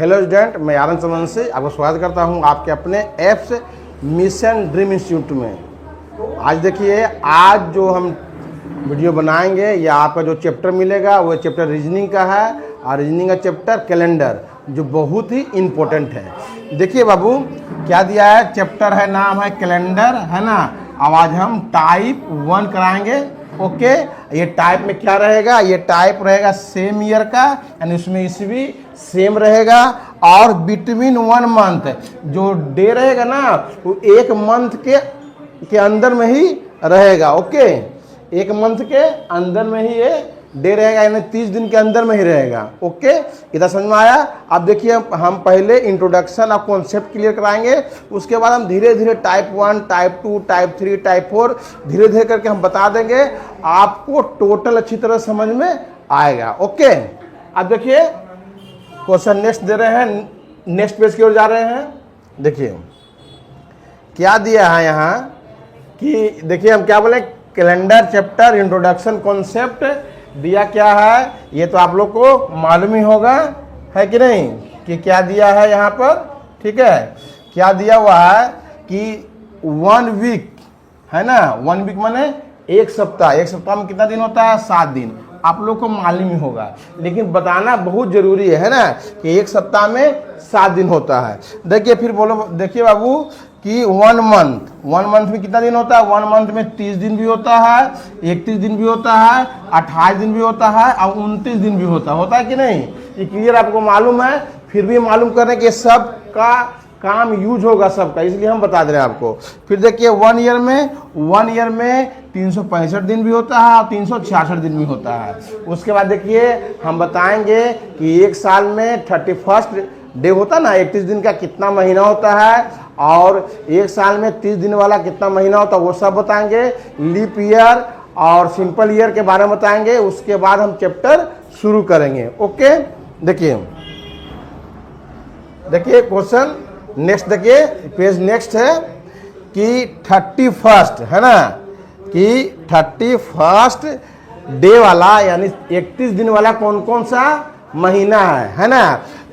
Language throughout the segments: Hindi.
हेलो स्टूडेंट, मैं आनंद चंद्रवंशी आपको स्वागत करता हूं आपके अपने एप्स मिशन ड्रीम इंस्टीट्यूट में। आज देखिए, आज जो हम वीडियो बनाएंगे या आपका जो चैप्टर मिलेगा वो चैप्टर रीजनिंग का है और रीजनिंग का चैप्टर कैलेंडर, जो बहुत ही इम्पोर्टेंट है। देखिए बाबू, क्या दिया है, चैप्टर है, नाम है कैलेंडर, है ना। अब आज हम टाइप 1 कराएंगे। ओके, ये टाइप में क्या रहेगा, ये टाइप रहेगा सेम ईयर का, यानी उसमें ईस्वी सेम रहेगा और बिटवीन 1 मंथ जो डे रहेगा ना वो 1 मंथ के अंदर में ही रहेगा। ओके, 1 मंथ के अंदर में ही ये डे रहेगा, यानी 30 दिन के अंदर में ही रहेगा। ओके, इधर समझ में आया। अब देखिए, हम पहले इंट्रोडक्शन और कॉन्सेप्ट क्लियर कराएंगे, उसके बाद हम धीरे धीरे टाइप 1, टाइप 2, टाइप 3, टाइप 4 धीरे धीरे करके हम बता देंगे, आपको टोटल अच्छी तरह समझ में आएगा। ओके, अब देखिए क्वेश्चन नेक्स्ट दे रहे हैं, नेक्स्ट पेज की ओर जा रहे हैं। देखिए क्या दिया है यहाँ कि देखिए हम क्या बोले, कैलेंडर चैप्टर इंट्रोडक्शन कॉन्सेप्ट दिया क्या है, ये तो आप लोग को मालूम ही होगा, है कि नहीं, कि क्या दिया है यहाँ पर। ठीक है, क्या दिया हुआ है कि 1 वीक है ना, 1 वीक माने 1 सप्ताह। 1 सप्ताह में कितना दिन होता है, 7 दिन। आप लोग को मालूम ही होगा, लेकिन बताना बहुत जरूरी है ना, कि 1 सप्ताह में 7 दिन होता है। देखिए फिर बोलो, देखिए बाबू कि 1 मंथ में कितना दिन होता है, 1 मंथ में 30 दिन भी होता है, 31 दिन भी होता है, 28 दिन भी होता है और 29 दिन भी होता है कि नहीं। ये क्लियर आपको मालूम है, फिर भी मालूम करें कि सब का काम यूज होगा सबका, इसलिए हम बता दे रहे हैं आपको। फिर देखिए 1 ईयर में 365 दिन भी होता है और 366 दिन भी होता है। उसके बाद देखिए हम बताएंगे कि 1 साल में 31st डे होता है ना, 31 दिन का कितना महीना होता है, और 1 साल में 30 दिन वाला कितना महीना होता है वो सब बताएंगे। लीप ईयर और सिंपल ईयर के बारे में बताएंगे। उसके बाद हम चैप्टर शुरू करेंगे। ओके, देखिए क्वेश्चन नेक्स्ट, देखिए पेज नेक्स्ट है कि 31st है ना, कि 31st डे वाला यानी 31 दिन वाला कौन कौन सा महीना है ना।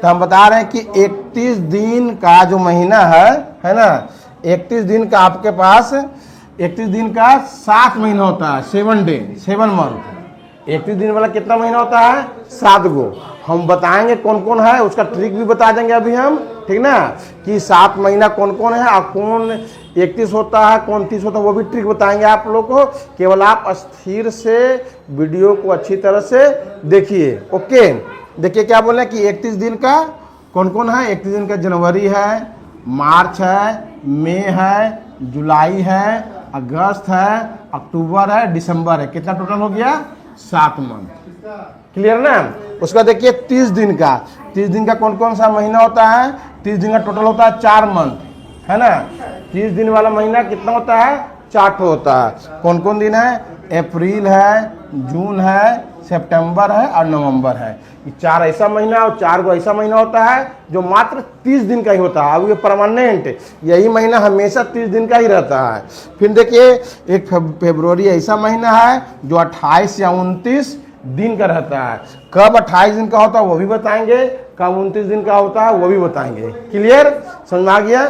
तो हम बता रहे हैं कि 31 दिन का जो महीना है ना, 31 दिन का आपके पास 31 दिन का 7 महीना होता है, 7 डे, 7 मंथ। 31 दिन वाला कितना महीना होता है, 7 गो। हम बताएंगे कौन कौन है, उसका ट्रिक भी बता देंगे अभी हम, ठीक ना, कि 7 महीना कौन कौन है और कौन 31 होता है, कौन 30 होता है, वो भी ट्रिक बताएंगे आप लोग को। केवल आप स्थिर से वीडियो को अच्छी तरह से देखिए। ओके, देखिए क्या बोले कि 31 दिन का कौन कौन है। 31 दिन का जनवरी है, मार्च है, मई है, जुलाई है, अगस्त है, अक्टूबर है, दिसंबर है। कितना टोटल हो गया, 7 मंथ। क्लियर ना। उसका देखिए 30 दिन का कौन कौन सा महीना होता है। 30 दिन का टोटल होता है 4 मंथ, है ना। 30 दिन वाला महीना कितना होता है, 4 होता है। कौन कौन दिन है, अप्रैल है, जून है, सितंबर है और नवंबर है। ये 4 ऐसा महीना और 4 को ऐसा महीना होता है जो मात्र 30 दिन का ही होता है। अब ये परमानेंट यही महीना हमेशा 30 दिन का ही रहता है। फिर देखिए 1 फरवरी ऐसा महीना है जो 28 या 29 दिन का रहता है। कब 28 दिन का होता है वो भी बताएंगे, कब 29 दिन का होता है वो भी बताएंगे। क्लियर, समझ में आ गया।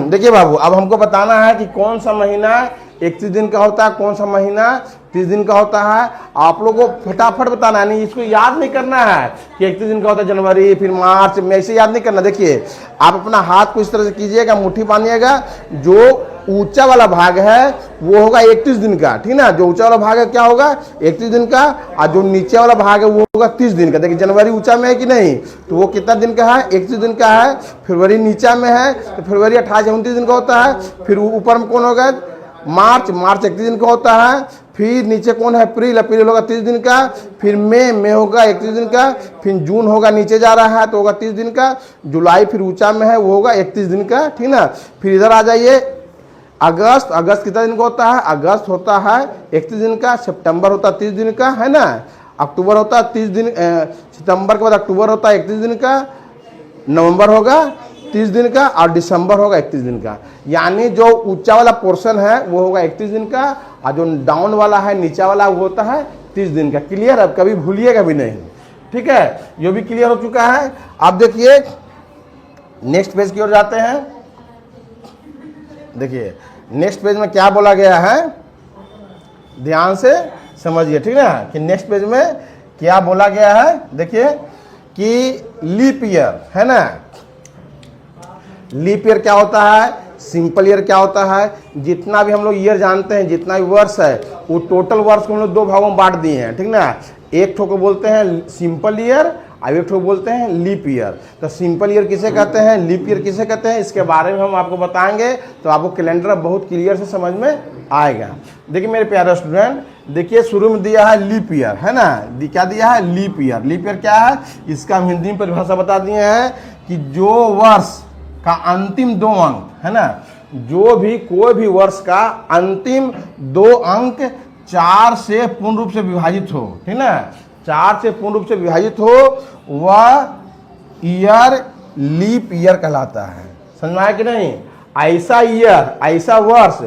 देखिए बाबू, अब हमको बताना है कि कौन सा महीना 31 दिन का होता है, कौन सा महीना 30 दिन का होता है। आप लोगों को फटाफट बताना है, नहीं इसको याद नहीं करना है कि 31 दिन का होता है जनवरी, फिर मार्च में, ऐसे याद नहीं करना। देखिए आप अपना हाथ को इस तरह से कीजिएगा, मुट्ठी बांधिएगा, जो ऊंचा वाला भाग है वो होगा 31 दिन का, ठीक ना। जो ऊंचा वाला भाग है क्या होगा, 31 दिन का, और जो नीचे वाला भाग है वो होगा 30 दिन का। देखिए जनवरी ऊंचा में है कि नहीं, तो वो कितना दिन का है, 31 दिन का है। फरवरी नीचा में है तो फरवरी 28 या 29 दिन का होता है। फिर ऊपर में कौन होगा, मार्च 31 दिन का होता है। फिर नीचे कौन है, अप्रैल होगा 30 दिन का। फिर मई होगा 31 दिन का। फिर जून होगा, नीचे जा रहा है तो होगा 30 दिन का। जुलाई फिर ऊंचा में है, वो होगा 31 दिन का, ठीक ना। फिर इधर आ जाइए, अगस्त कितना दिन का होता है, अगस्त होता है 31 दिन का। सितंबर होता है 30 दिन का, है ना। अक्टूबर होता है 30 दिन, सितंबर के बाद अक्टूबर होता है 31 दिन का। नवंबर होगा 30 दिन का और दिसंबर होगा 31 दिन का। यानी जो ऊंचा वाला पोर्शन है वो होगा 31 दिन का और जो डाउन वाला है, नीचा वाला, वो होता है 30 दिन का। क्लियर, अब कभी भूलिएगा भी नहीं, ठीक है, ये भी क्लियर हो चुका है। अब देखिए नेक्स्ट पेज की ओर जाते हैं। देखिए नेक्स्ट पेज में क्या बोला गया है, ध्यान से समझिए, ठीक है, कि नेक्स्ट पेज में क्या बोला गया है। देखिए कि लीप ईयर है ना, लीप ईयर क्या होता है, सिंपल ईयर क्या होता है। जितना भी हम लोग ईयर जानते हैं, जितना भी वर्ष है, वो टोटल वर्ष को हम लोग दो भागों में बांट दिए हैं, ठीक ना। एक ठो को बोलते हैं सिंपल ईयर और एक ठो बोलते हैं लीप ईयर। तो सिंपल ईयर किसे कहते हैं, लीप ईयर किसे कहते हैं, इसके बारे में हम आपको बताएंगे, तो आपको कैलेंडर बहुत क्लियर से समझ में आएगा। देखिए मेरे प्यारे स्टूडेंट, देखिए शुरू में दिया है लीप ईयर, है ना, क्या दिया है, लीप ईयर। लीप ईयर क्या है, इसका हम हिंदी में परिभाषा बता दिए हैं कि जो वर्ष का अंतिम 2 अंक, है ना, जो भी कोई भी वर्ष का अंतिम 2 अंक 4 से पूर्ण रूप से विभाजित हो, ठीक ना, 4 से पूर्ण रूप से विभाजित हो, वह ईयर लीप ईयर कहलाता है। समझ में आया कि नहीं। ऐसा ईयर, ऐसा वर्ष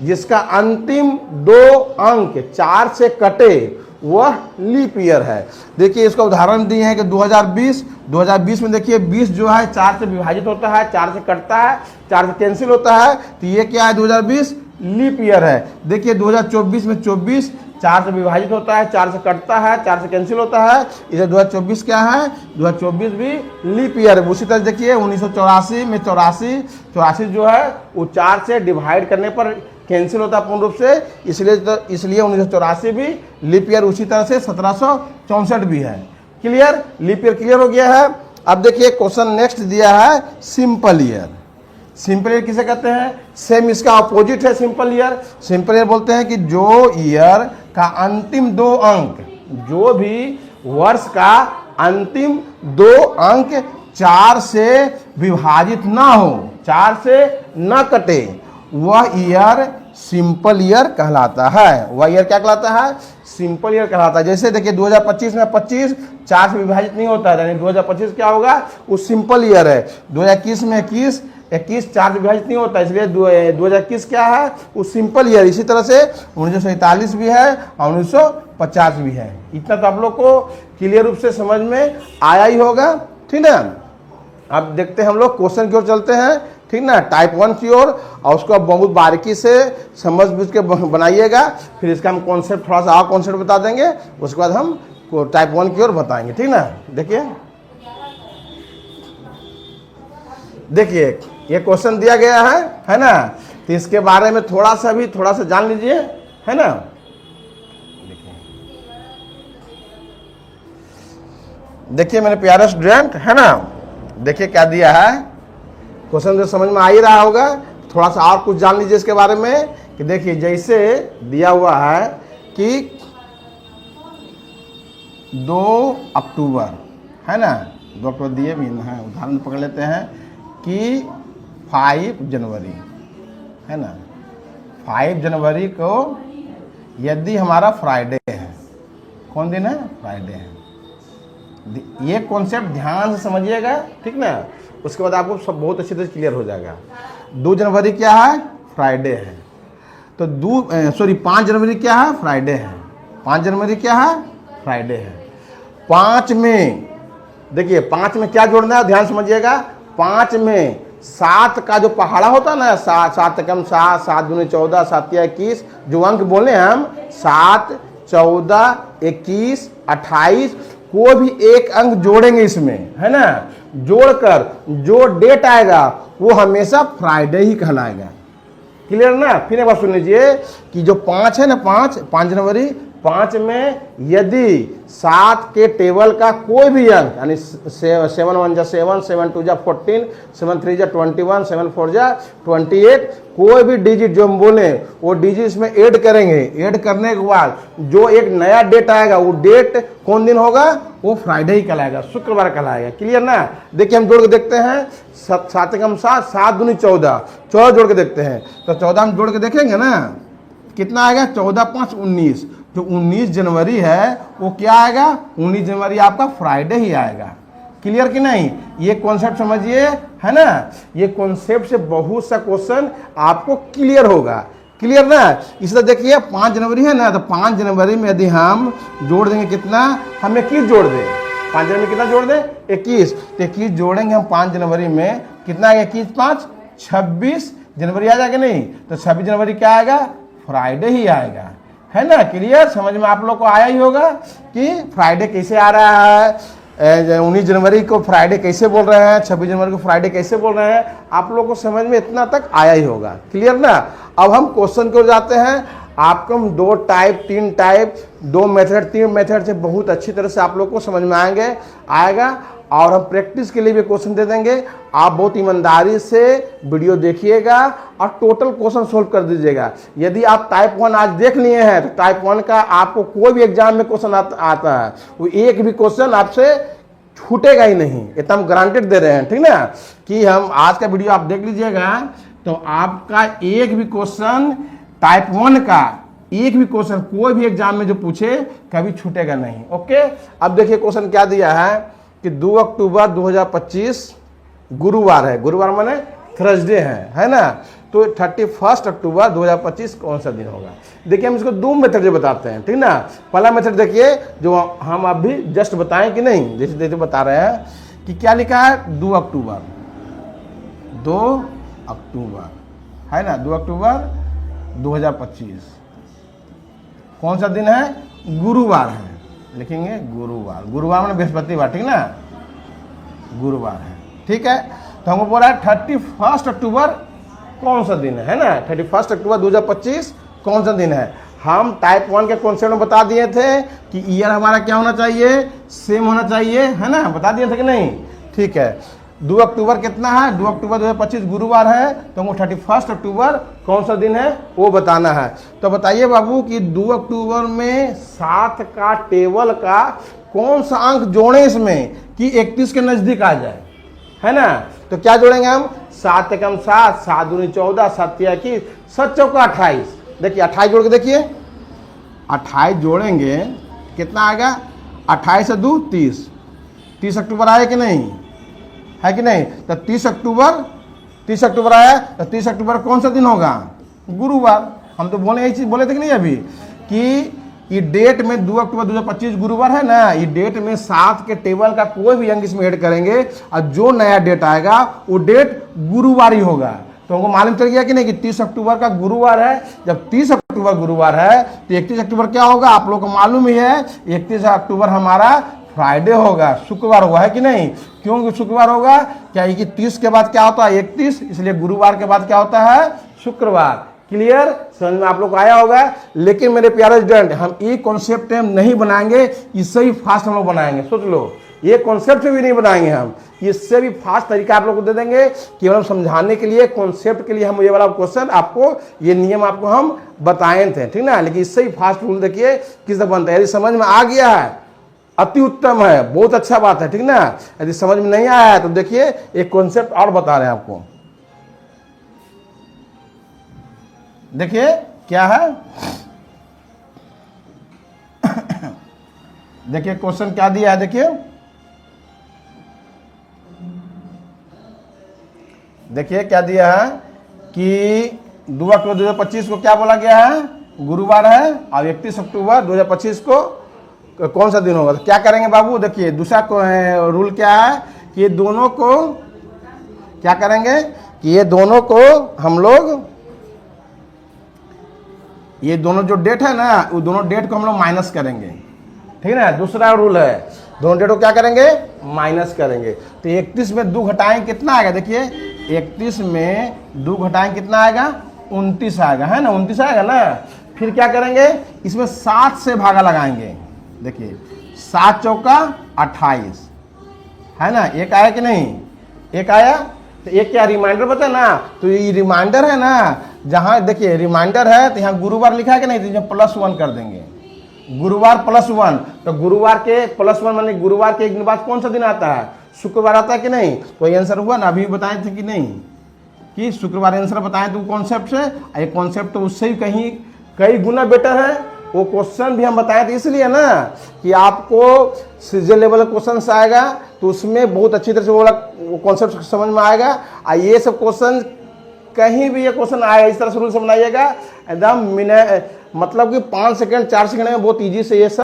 जिसका अंतिम 2 अंक 4 से कटे, वह लीप ईयर है। देखिए इसका उदाहरण दिए हैं कि 2020 में देखिए 20 जो है 4 से विभाजित होता है, 4 से कटता है, 4 से कैंसिल होता है, तो ये क्या है, 2020 लीप ईयर है। देखिए 2024 में 24 4 से विभाजित होता है, 4 से कटता है, 4 से कैंसिल होता है, इसे 2024 क्या है, 2024 भी लीप ईयर है। उसी तरह देखिए 1984 में 84 जो है वो 4 से डिवाइड करने पर कैंसिल होता है पूर्ण रूप से, इसलिए 1984 भी लीप ईयर। उसी तरह से 1764 भी है। क्लियर, लीप ईयर क्लियर हो गया है। अब देखिए क्वेश्चन नेक्स्ट दिया है सिंपल ईयर। सिंपल ईयर किसे कहते हैं, सेम इसका अपोजिट है सिंपल ईयर। सिंपल ईयर बोलते हैं कि जो ईयर का अंतिम 2 अंक, जो भी वर्ष का अंतिम 2 अंक 4 से विभाजित ना हो, 4 से न कटे, वह ईयर सिंपल ईयर कहलाता है। वह ईयर क्या कहलाता है, सिंपल ईयर कहलाता है। जैसे देखिए 2025 में 25 4 से विभाजित नहीं होता है, यानी 2025 क्या होगा, वो सिंपल ईयर है। 2021 में 21 4 से विभाजित नहीं होता, इसलिए 2021 क्या है, वो सिंपल ईयर। इसी तरह से 1947 भी है और 1950 भी है। इतना तो आप लोग को क्लियर रूप से समझ में आया ही होगा, ठीक है। अब देखते हैं हम लोग क्वेश्चन की ओर चलते हैं, ठीक ना, टाइप 1 की ओर, और उसको आप बहुत बारीकी से समझ बूझ के बनाइएगा। फिर इसका हम कॉन्सेप्ट थोड़ा सा और कॉन्सेप्ट बता देंगे, उसके बाद हम टाइप 1 की ओर बताएंगे, ठीक ना। देखिए ये क्वेश्चन दिया गया है ना, तो इसके बारे में थोड़ा सा जान लीजिए, है ना। देखिए मेरे प्यारे स्टूडेंट, है ना, देखिए क्या दिया है, क्वेश्चन जो समझ में आ ही रहा होगा, थोड़ा सा और कुछ जान लीजिए इसके बारे में। कि देखिए जैसे दिया हुआ है कि 2 अक्टूबर, है ना, 2 अक्टूबर दिए भी है, उदाहरण पकड़ लेते हैं कि 5 जनवरी, है ना, 5 जनवरी को यदि हमारा फ्राइडे है, कौन दिन है, फ्राइडे है। ये कॉन्सेप्ट ध्यान से समझिएगा, ठीक ना, उसके बाद आपको सब बहुत अच्छी तरह क्लियर हो जाएगा। 2 जनवरी क्या है, फ्राइडे है, तो 5 जनवरी क्या है, फ्राइडे है। 5 जनवरी क्या है, फ्राइडे है। 5 में देखिए 5 में क्या जोड़ना है, ध्यान समझिएगा। 5 में 7 का जो पहाड़ा होता है ना, 7 कम 7, 7 दूनी 14, 7 या 21, जो अंक बोले हम 7, 14, 21, 28, कोई भी एक अंक जोड़ेंगे इसमें, है ना, जोड़कर जो डेट आएगा वो हमेशा फ्राइडे ही कहलाएगा। क्लियर ना। फिर एक बार सुन लीजिए कि जो 5 है ना, 5 जनवरी, 5 में यदि 7 के टेबल का कोई भी अंक, यानी 7 1 जा 7, 7 2 जा 14, 7 3 जा 21, 7 4 जा 28, कोई भी डिजिट जो हम बोले वो डिजिट इसमें ऐड करेंगे। ऐड करने के बाद जो एक नया डेट आएगा, वो डेट कौन दिन होगा, वो फ्राइडे ही कहलाएगा, शुक्रवार कहलाएगा। क्लियर ना। देखिए हम जोड़ के देखते हैं, 7 कम 7, 7 दूनी 14, 14 जोड़ के देखते हैं, तो 14 हम जोड़ के देखेंगे ना, कितना आएगा, 14 5 19। जो 19 जनवरी है वो क्या आएगा, 19 जनवरी आपका फ्राइडे ही आएगा। क्लियर कि नहीं। ये कॉन्सेप्ट समझिए, है ना, ये कॉन्सेप्ट से बहुत सा क्वेश्चन आपको क्लियर होगा। क्लियर ना। इसलिए देखिए 5 जनवरी है ना, तो 5 जनवरी में यदि हम जोड़ देंगे कितना, हमें किस जोड़ दें, 5 जनवरी कितना जोड़ दें 21, तो 21 जोड़ेंगे हम 5 जनवरी में, कितना आएगा 21 5 26 जनवरी आ जाएगा नहीं, तो 26 जनवरी क्या आएगा फ्राइडे ही आएगा, है ना। क्लियर, समझ में आप लोग को आया ही होगा कि फ्राइडे कैसे आ रहा है, 19 जनवरी को फ्राइडे कैसे बोल रहे हैं, 26 जनवरी को फ्राइडे कैसे बोल रहे हैं, आप लोगों को समझ में इतना तक आया ही होगा। क्लियर ना। अब हम क्वेश्चन की ओर जाते हैं। आपको हम 2 टाइप 3 टाइप 2 मेथड 3 मेथड से बहुत अच्छी तरह से आप लोग को समझ में आएगा, और हम प्रैक्टिस के लिए भी क्वेश्चन दे देंगे। आप बहुत ईमानदारी से वीडियो देखिएगा और टोटल क्वेश्चन सोल्व कर दीजिएगा। यदि आप टाइप 1 आज देख लिए हैं तो टाइप 1 का आपको कोई भी एग्जाम में क्वेश्चन आता है, वो एक भी क्वेश्चन आपसे छूटेगा ही नहीं, इतना हम गारंटेड दे रहे हैं, ठीक ना। कि हम आज का वीडियो आप देख लीजिएगा तो आपका एक भी क्वेश्चन टाइप 1 का एक भी क्वेश्चन कोई भी एग्जाम में जो पूछे कभी छूटेगा नहीं। ओके, अब देखिए क्वेश्चन क्या दिया है कि 2 अक्टूबर 2025 गुरुवार है, गुरुवार माने थर्सडे है ना। तो 31 अक्टूबर 2025 कौन सा दिन होगा। देखिए हम इसको 2 मेथड से बताते हैं, ठीक ना। पहला मेथड देखिए जो हम अभी जस्ट बताएं कि नहीं, जैसे बता रहे हैं कि क्या लिखा है 2 अक्टूबर है ना, 2 अक्टूबर 2025 कौन सा दिन है, गुरुवार है, लिखेंगे गुरुवार, गुरुवार में बृहस्पतिवार, ठीक ना, गुरुवार है, ठीक है। तो हमको बोला है 31 अक्टूबर कौन सा दिन है ना, 31 अक्टूबर 2025 कौन सा दिन है। हम टाइप 1 के कॉन्सेप्ट में बता दिए थे कि ईयर हमारा क्या होना चाहिए, सेम होना चाहिए, है ना, बता दिए थे कि नहीं, ठीक है। 2 अक्टूबर कितना है, 2 अक्टूबर 2025 गुरुवार है, तो हमको 31 अक्टूबर कौन सा दिन है वो बताना है। तो बताइए बाबू कि 2 अक्टूबर में 7 का टेबल का कौन सा अंक जोड़े इसमें कि 31 के नजदीक आ जाए, है ना। तो क्या जोड़ेंगे हम, 7 एकम 7, 7 दूनी 14, 7 21, 7 चौका 28। देखिए 28 जोड़ के देखिए, 28 जोड़ेंगे कितना आएगा, 28 से 2 30, 30 अक्टूबर आए कि नहीं, है कि नहीं। तो 30 अक्टूबर आया, तो 30 अक्टूबर कौन सा दिन होगा, गुरुवार। हम तो बोले यही चीज बोले थे कि नहीं अभी कि ये डेट में 2 अक्टूबर 2025 गुरुवार है ना, ये डेट में 7 के टेबल का कोई भी अंक इसमें ऐड करेंगे और जो नया डेट आएगा वो डेट गुरुवार ही होगा। तो हमको मालूम चल गया कि नहीं कि 30 अक्टूबर का गुरुवार है। जब 30 अक्टूबर गुरुवार है तो 31 अक्टूबर क्या होगा, आप लोग को मालूम ही है, 31 अक्टूबर हमारा फ्राइडे होगा, शुक्रवार होगा, है कि नहीं। क्यों शुक्रवार होगा, क्या कि 30 के बाद क्या होता है 31, इसलिए गुरुवार के बाद क्या होता है शुक्रवार। क्लियर, समझ में आप लोग को आया होगा। लेकिन मेरे प्यारे स्टूडेंट, हम ये कॉन्सेप्ट हम नहीं बनाएंगे, इससे ही फास्ट हम लोग बनाएंगे। सोच लो, ये कॉन्सेप्ट भी नहीं बनाएंगे हम, इससे भी फास्ट तरीका आप लोग को दे देंगे। केवल समझाने के लिए, कॉन्सेप्ट के लिए हम ये वाला क्वेश्चन आपको, ये नियम आपको हम बताए थे, ठीक ना। लेकिन इससे ही फास्ट रूल देखिए किस तरह बनता है। यदि समझ में आ गया है अति उत्तम है, बहुत अच्छा बात है, ठीक ना। यदि समझ में नहीं आया है तो देखिए एक कॉन्सेप्ट और बता रहे हैं आपको। देखिए क्या है, देखिए क्वेश्चन क्या दिया है, देखिए क्या दिया है कि 2 अक्टूबर 2025 को क्या बोला गया है, गुरुवार है, और 31 अक्टूबर 2025 को कौन सा दिन होगा। तो क्या करेंगे बाबू, देखिए दूसरा रूल क्या है कि ये दोनों को क्या करेंगे कि ये दोनों को हम लोग, ये दोनों जो डेट है ना, वो दोनों डेट को हम लोग माइनस करेंगे, ठीक है ना। दूसरा रूल है, दोनों डेट को क्या करेंगे, माइनस करेंगे। तो 31 में 2 घटाएं कितना आएगा, देखिए 31 में 2 घटाएं कितना आएगा, 29 आएगा, है ना, 29 आएगा ना। फिर क्या करेंगे, इसमें 7 से भागा लगाएंगे। देखिए 7 चौका 28, है ना, एक आया कि नहीं, एक आया। तो एक क्या रिमाइंडर बता ना, तो ये रिमाइंडर है ना, जहां देखिए रिमाइंडर है तो यहाँ गुरुवार लिखा है कि नहीं, तो यहाँ +1 कर देंगे, गुरुवार +1। तो गुरुवार के +1 माने गुरुवार के एक दिन बाद कौन सा दिन आता है, शुक्रवार आता है कि नहीं। तो ये आंसर हुआ ना, अभी बताए थे कि नहीं कि शुक्रवार आंसर बताए तो कॉन्सेप्ट से, ये कॉन्सेप्ट तो उससे ही कई गुना बेटर है। वो क्वेश्चन भी हम बताए थे इसलिए ना कि आपको सीजन लेवल क्वेश्चन से आएगा तो उसमें बहुत अच्छी तरह से वो कॉन्सेप्ट समझ में आएगा। और ये सब क्वेश्चन कहीं भी ये क्वेश्चन आएगा इस तरह से रूल से बनाइएगा एकदम मतलब कि 5 सेकंड 4 सेकंड में बहुत ईजी से ये सब